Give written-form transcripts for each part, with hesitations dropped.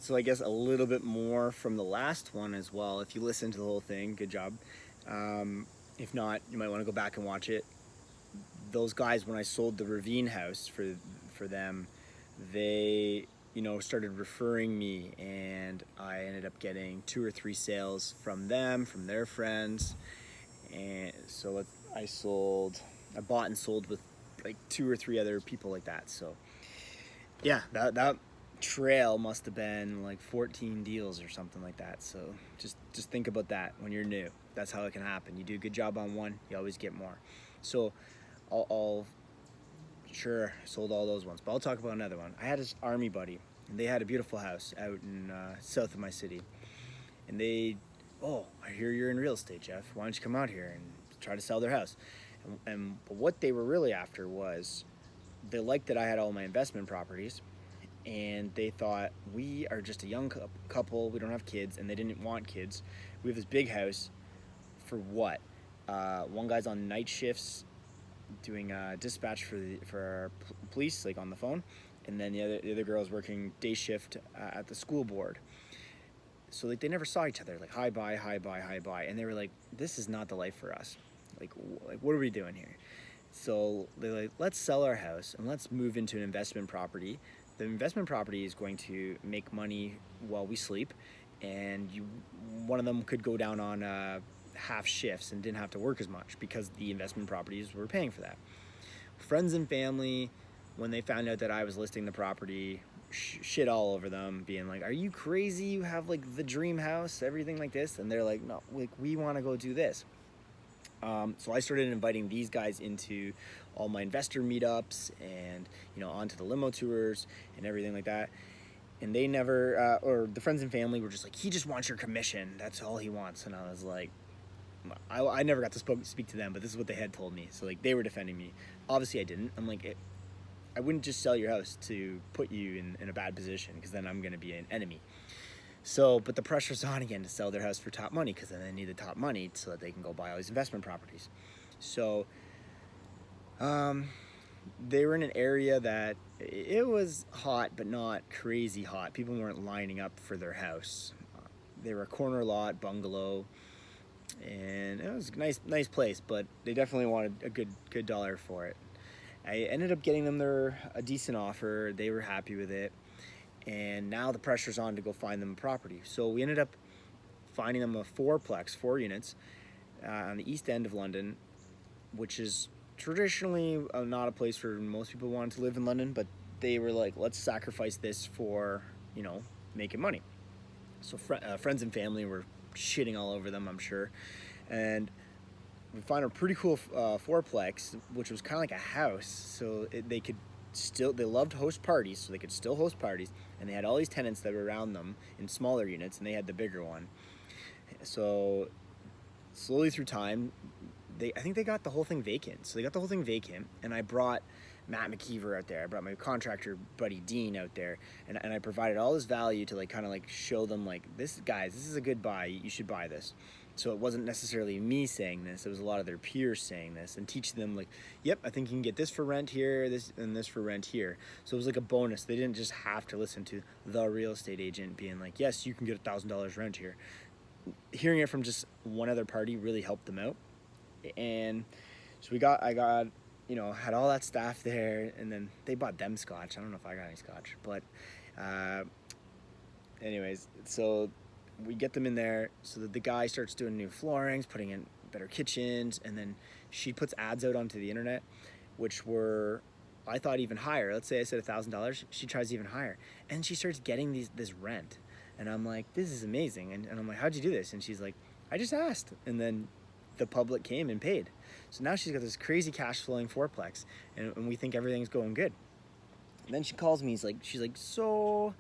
So I guess a little bit more from the last one as well. If you listen to the whole thing, good job. Um, if not, you might want to go back and watch it. Those guys, when I sold the Ravine house for them, they started referring me, and I ended up getting 2 or 3 sales from them, from their friends, and so I bought and sold with like 2 or 3 other people like that. So yeah, that trail must have been like 14 deals or something like that. So just think about that when you're new. That's how it can happen. You do a good job on one, you always get more. So I'll sure sold all those ones, but I'll talk about another one. I had this army buddy, and they had a beautiful house out in south of my city, and oh, I hear you're in real estate, Jeff. Why don't you come out here and try to sell their house? But what they were really after was they liked that I had all my investment properties, and they thought we are just a young couple. We don't have kids, and they didn't want kids. We have this big house for what? One guy's on night shifts doing dispatch for our police, like on the phone, and then the other girl's working day shift at the school board. So like they never saw each other. Like hi bye, hi bye, hi bye, and they were like, "This is not the life for us. Like what are we doing here?" So they're like, "Let's sell our house and let's move into an investment property. The investment property is going to make money while we sleep, and one of them could go down on half shifts and didn't have to work as much because the investment properties were paying for that." Friends and family, when they found out that I was listing the property, shit all over them, being like, "Are you crazy? You have like the dream house, everything like this." And they're like, "No, like we want to go do this." So I started inviting these guys into all my investor meetups and onto the limo tours and everything like that. And they never, or the friends and family were just like, "He just wants your commission. That's all he wants." And I was like, I never got to speak to them, but this is what they had told me. So like they were defending me. Obviously I didn't. I'm like, I wouldn't just sell your house to put you in a bad position, because then I'm going to be an enemy. So, but the pressure's on again to sell their house for top money, because then they need the top money so that they can go buy all these investment properties. So they were in an area that it was hot, but not crazy hot. People weren't lining up for their house. They were a corner lot bungalow, and it was a nice place, but they definitely wanted a good dollar for it. I ended up getting them a decent offer. They were happy with it, and now the pressure's on to go find them a property. So we ended up finding them a fourplex, 4 units, on the east end of London, which is traditionally not a place where most people wanted to live in London, but they were like, let's sacrifice this for making money. So friends and family were shitting all over them, I'm sure, and we found a pretty cool fourplex, which was kind of like a house. So they loved host parties, so they could still host parties, and they had all these tenants that were around them in smaller units, and they had the bigger one. So slowly through time, I think they got the whole thing vacant. So they got the whole thing vacant, and I brought Matt McKeever out there. I brought my contractor buddy Dean out there, and I provided all this value to like kind of like show them like, this is a good buy. You should buy this. So it wasn't necessarily me saying this, it was a lot of their peers saying this, and teaching them like, yep, I think you can get this for rent here, this and this for rent here. So it was like a bonus. They didn't just have to listen to the real estate agent being like, yes, you can get $1,000 rent here. Hearing it from just one other party really helped them out. And so I got had all that staff there, and then they bought them scotch. I don't know if I got any scotch, but anyways, so we get them in there, so that the guy starts doing new floorings, putting in better kitchens, and then she puts ads out onto the internet, which were, I thought, even higher. Let's say I said $1,000, she tries even higher, and she starts getting this rent, and I'm like, this is amazing, and I'm like, how'd you do this? And she's like, I just asked, and then the public came and paid. So now she's got this crazy cash flowing fourplex, and we think everything's going good. And then she calls me, she's like, so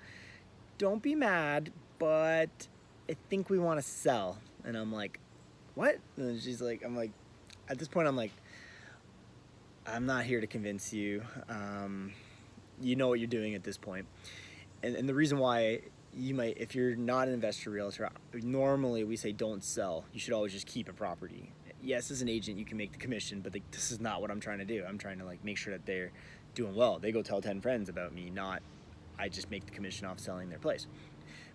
don't be mad, but I think we want to sell. And I'm like, what? And she's like, at this point, I'm like, I'm not here to convince you. You know what you're doing at this point. And the reason why you might, if you're not an investor realtor, normally we say don't sell. You should always just keep a property. Yes, as an agent, you can make the commission, but this is not what I'm trying to do. I'm trying to make sure that they're doing well. They go tell 10 friends about me, not I just make the commission off selling their place.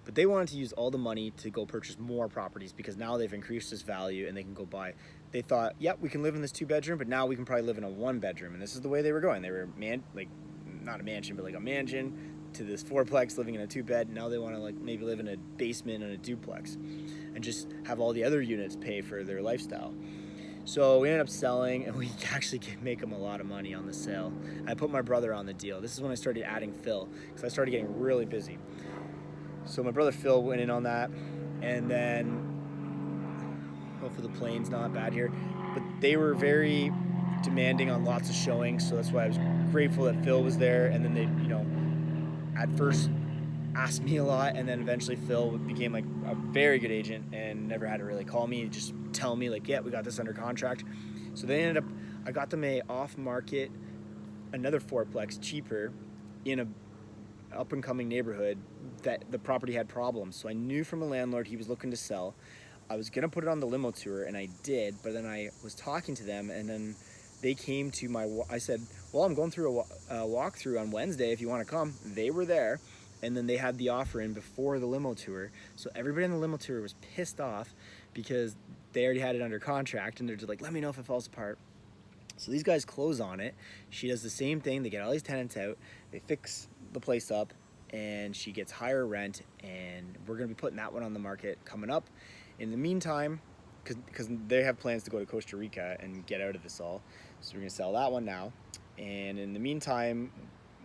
but they wanted to use all the money to go purchase more properties because now they've increased this value and they can go buy. They thought, yep, we can live in this 2-bedroom, but now we can probably live in a 1-bedroom. And this is the way they were going. They were not a mansion, but like a mansion to this 4-plex living in a 2-bed. Now they want to like maybe live in a basement and a duplex and just have all the other units pay for their lifestyle. So we ended up selling, and we actually make them a lot of money on the sale. I put my brother on the deal. This is when I started adding Phil, because I started getting really busy. So my brother Phil went in on that, and then hopefully the plane's not bad here, but they were very demanding on lots of showings, so that's why I was grateful that Phil was there. And then they, at first asked me a lot, and then eventually Phil became like a very good agent and never had to really call me, just tell me like, yeah, we got this under contract. So they ended up, I got them a off market, another 4-plex cheaper in a up and coming neighborhood that the property had problems. So I knew from a landlord he was looking to sell. I was gonna put it on the limo tour, and I did, but then I was talking to them, and then they came to I said, well, I'm going through a walkthrough on Wednesday if you want to come. They were there, and then they had the offer in before the limo tour. So everybody on the limo tour was pissed off because they already had it under contract, and they're just like, let me know if it falls apart. So these guys close on it. She does the same thing. They get all these tenants out. They fix the place up, and she gets higher rent, and we're going to be putting that one on the market coming up. In the meantime, because they have plans to go to Costa Rica and get out of this all, so we're going to sell that one now. And in the meantime,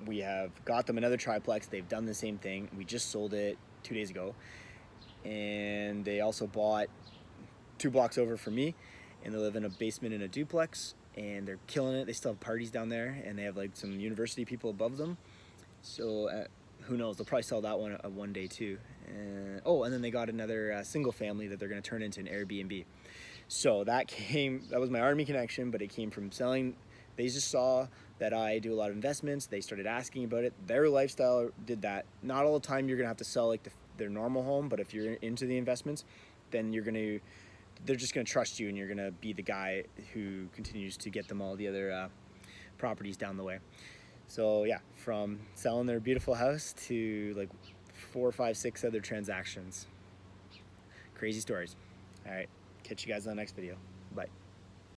we have got them another triplex. They've done the same thing. We just sold it 2 days ago, and they also bought 2 blocks over from me, and they live in a basement in a duplex, and they're killing it. They still have parties down there, and they have like some university people above them. So who knows? They'll probably sell that one one day too. And then they got another single family that they're going to turn into an Airbnb. So that was my Army connection, but it came from selling. They just saw that I do a lot of investments. They started asking about it. Their lifestyle did that. Not all the time you're going to have to sell like their normal home, but if you're into the investments, then they're just going to trust you, and you're going to be the guy who continues to get them all the other properties down the way. So yeah, from selling their beautiful house to like 4, 5, 6 other transactions. Crazy stories. All right, catch you guys on the next video.